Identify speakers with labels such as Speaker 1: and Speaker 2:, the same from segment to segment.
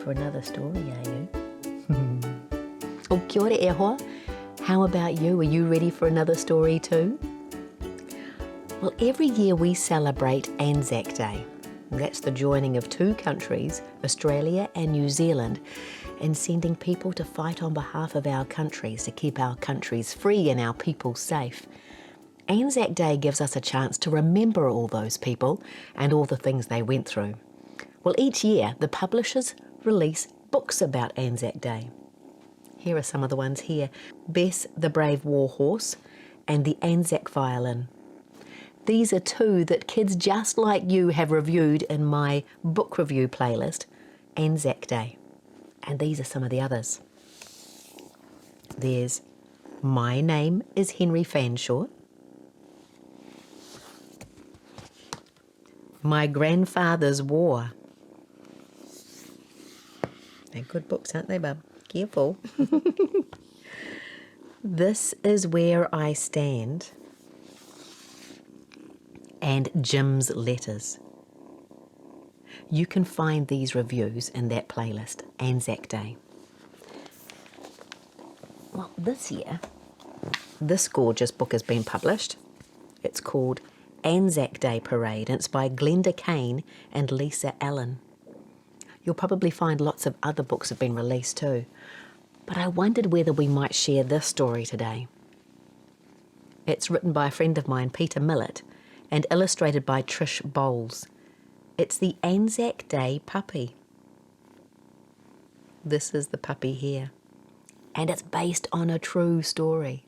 Speaker 1: for another story, are you? Oh, kia ora e hoa. How about you? Are you ready for another story too? Well, every year we celebrate Anzac Day. That's the joining of two countries, Australia and New Zealand, in sending people to fight on behalf of our countries to keep our countries free and our people safe. Anzac Day gives us a chance to remember all those people and all the things they went through. Well, each year the publishers release books about Anzac Day. Here are some of the ones here. Bess the Brave War Horse and the Anzac Violin. These are two that kids just like you have reviewed in my book review playlist, Anzac Day. And these are some of the others. There's My Name is Henry Fanshawe, My Grandfather's War. They're good books, aren't they, bub? Careful. This is Where I Stand, and Jim's Letters. You can find these reviews in that playlist, Anzac Day. Well, this year, this gorgeous book has been published. It's called Anzac Day Parade, and it's by Glenda Kane and Lisa Allen. You'll probably find lots of other books have been released too, but I wondered whether we might share this story today. It's written by a friend of mine, Peter Millet, and illustrated by Trish Bowles. It's the Anzac Day Puppy. This is the puppy here, and it's based on a true story.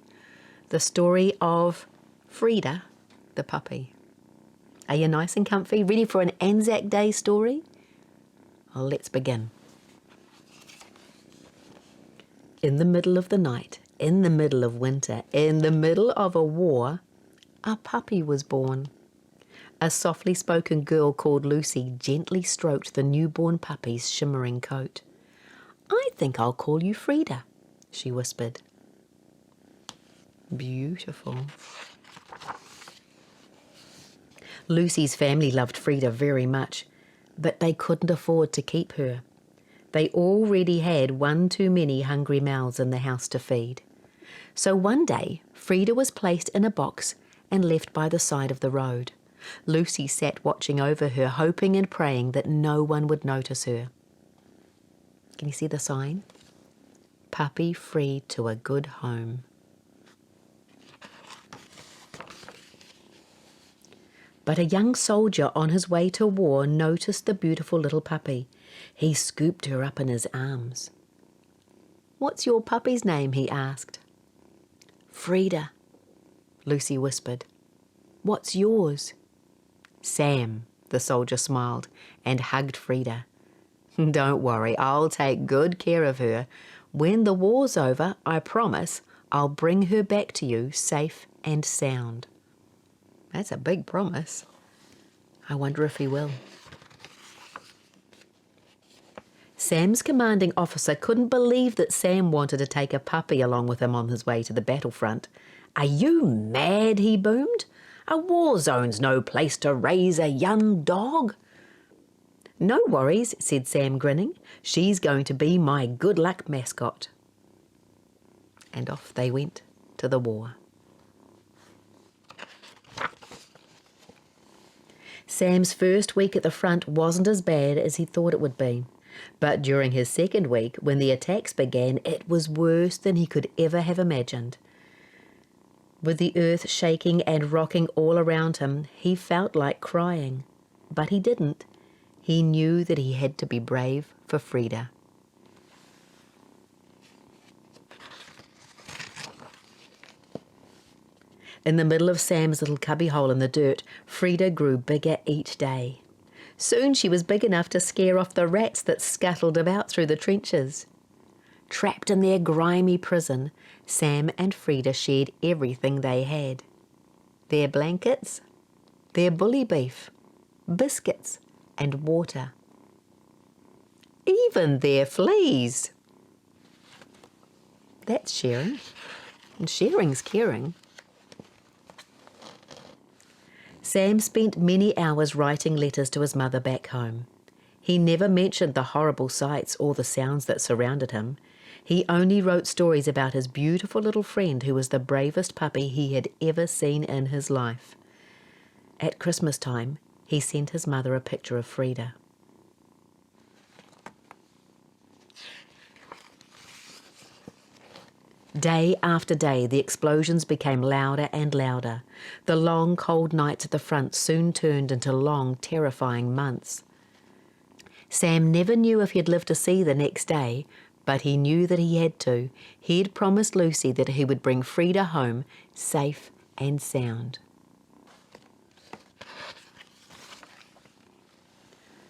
Speaker 1: The story of Frida, the puppy. Are you nice and comfy, ready for an Anzac Day story? Well, let's begin. In the middle of the night, in the middle of winter, in the middle of a war, a puppy was born. A softly spoken girl called Lucy gently stroked the newborn puppy's shimmering coat. "I think I'll call you Frida," she whispered. Beautiful. Lucy's family loved Frida very much, but they couldn't afford to keep her. They already had one too many hungry mouths in the house to feed. So one day, Frida was placed in a box and left by the side of the road. Lucy sat watching over her, hoping and praying that no one would notice her. Can you see the sign? Puppy free to a good home. But a young soldier on his way to war noticed the beautiful little puppy. He scooped her up in his arms. "What's your puppy's name?" he asked. "Frida," Lucy whispered. "What's yours?" "Sam," the soldier smiled and hugged Frida. "Don't worry, I'll take good care of her. When the war's over, I promise I'll bring her back to you safe and sound." That's a big promise. I wonder if he will. Sam's commanding officer couldn't believe that Sam wanted to take a puppy along with him on his way to the battlefront. "Are you mad?" he boomed. "A war zone's no place to raise a young dog." "No worries," said Sam, grinning. "She's going to be my good luck mascot." And off they went to the war. Sam's first week at the front wasn't as bad as he thought it would be. But during his second week, when the attacks began, it was worse than he could ever have imagined. With the earth shaking and rocking all around him, he felt like crying. But he didn't. He knew that he had to be brave for Frida. In the middle of Sam's little cubbyhole in the dirt, Frida grew bigger each day. Soon she was big enough to scare off the rats that scuttled about through the trenches. Trapped in their grimy prison, Sam and Frida shared everything they had. Their blankets, their bully beef, biscuits and water. Even their fleas. That's sharing. And sharing's caring. Sam spent many hours writing letters to his mother back home. He never mentioned the horrible sights or the sounds that surrounded him. He only wrote stories about his beautiful little friend who was the bravest puppy he had ever seen in his life. At Christmas time, he sent his mother a picture of Frida. Day after day, the explosions became louder and louder. The long, cold nights at the front soon turned into long, terrifying months. Sam never knew if he'd live to see the next day, but he knew that he had to. He had promised Lucy that he would bring Frida home safe and sound.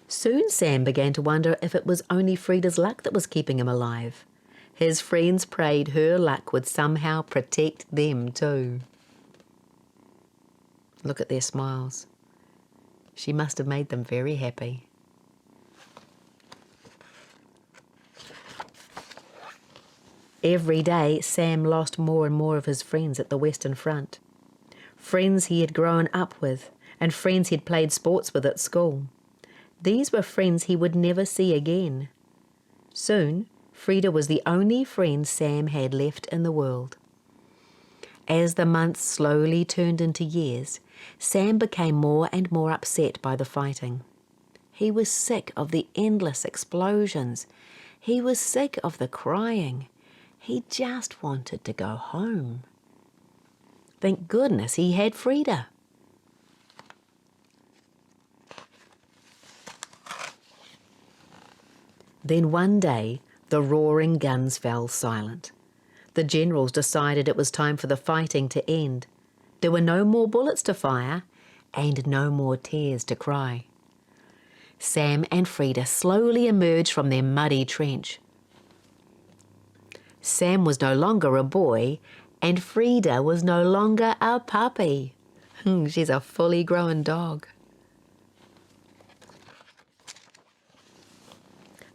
Speaker 1: Soon Sam began to wonder if it was only Frida's luck that was keeping him alive. His friends prayed her luck would somehow protect them too. Look at their smiles. She must have made them very happy. Every day, Sam lost more and more of his friends at the Western Front. Friends he had grown up with, and friends he'd played sports with at school. These were friends he would never see again. Soon, Frida was the only friend Sam had left in the world. As the months slowly turned into years, Sam became more and more upset by the fighting. He was sick of the endless explosions. He was sick of the crying. He just wanted to go home. Thank goodness he had Frida. Then one day, the roaring guns fell silent. The generals decided it was time for the fighting to end. There were no more bullets to fire and no more tears to cry. Sam and Frida slowly emerged from their muddy trench. Sam was no longer a boy and Frida was no longer a puppy. She's a fully grown dog.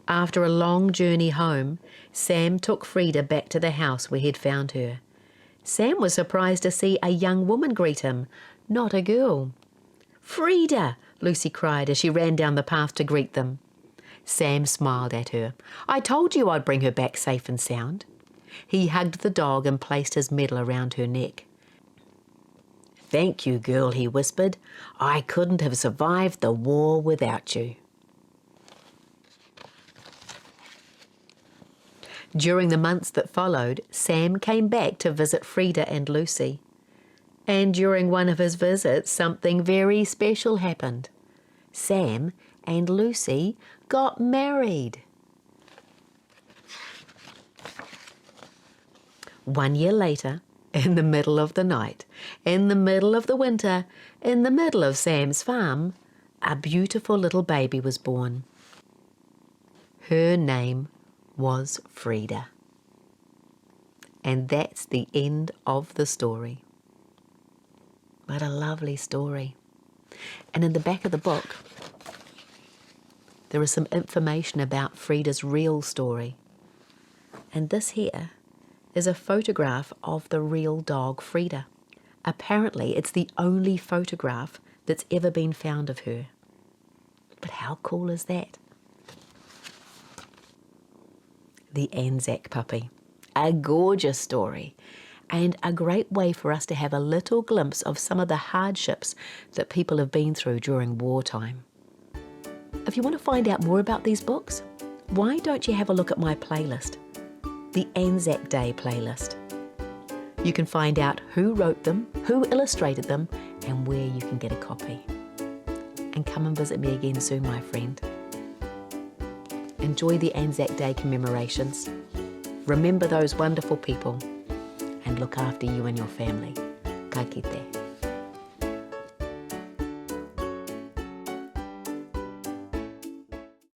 Speaker 1: After a long journey home, Sam took Frida back to the house where he'd found her. Sam was surprised to see a young woman greet him, not a girl. "Frida!" Lucy cried as she ran down the path to greet them. Sam smiled at her. "I told you I'd bring her back safe and sound." He hugged the dog and placed his medal around her neck. "Thank you, girl," he whispered. "I couldn't have survived the war without you." During the months that followed, Sam came back to visit Frida and Lucy. And during one of his visits, something very special happened. Sam and Lucy got married. 1 year later, in the middle of the night, in the middle of the winter, in the middle of Sam's farm, a beautiful little baby was born. Her name was Frida. And that's the end of the story. What a lovely story. And in the back of the book, there is some information about Frida's real story. And this here is a photograph of the real dog Frida. Apparently, it's the only photograph that's ever been found of her. But how cool is that? The Anzac Puppy. A gorgeous story and a great way for us to have a little glimpse of some of the hardships that people have been through during wartime. If you want to find out more about these books, why don't you have a look at my playlist, the Anzac Day playlist. You can find out who wrote them, who illustrated them, and where you can get a copy. And come and visit me again soon, my friend. Enjoy the Anzac Day commemorations. Remember those wonderful people and look after you and your family. Ka kite.